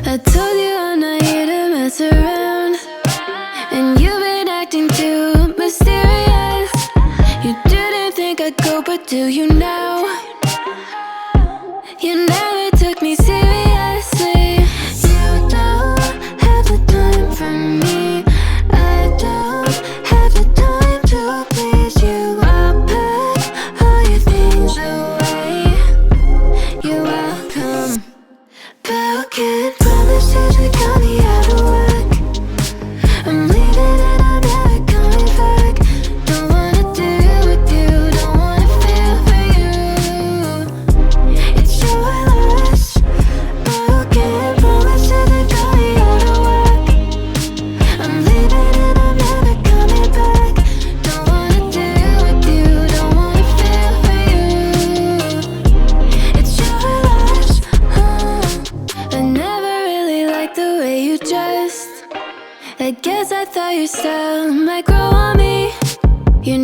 I told you I'm not here to mess around, and you've been acting too mysterious. You didn't think I'd go, but do you now? You never took me seriously. You don't have the time for me. I don't have the time to please you. I'll pack all your things away. You're welcome. Broken promises that got me out of work. I'm leaving and I'm never coming back. Don't wanna deal with you, don't wanna feel for you. It's your loss. Broken promises that got me out of work. I'm leaving and I'm never coming back. Don't wanna deal with you, don't wanna feel for you. It's your loss. I never really liked the way you dressed. I guess I thought your style might grow on me. You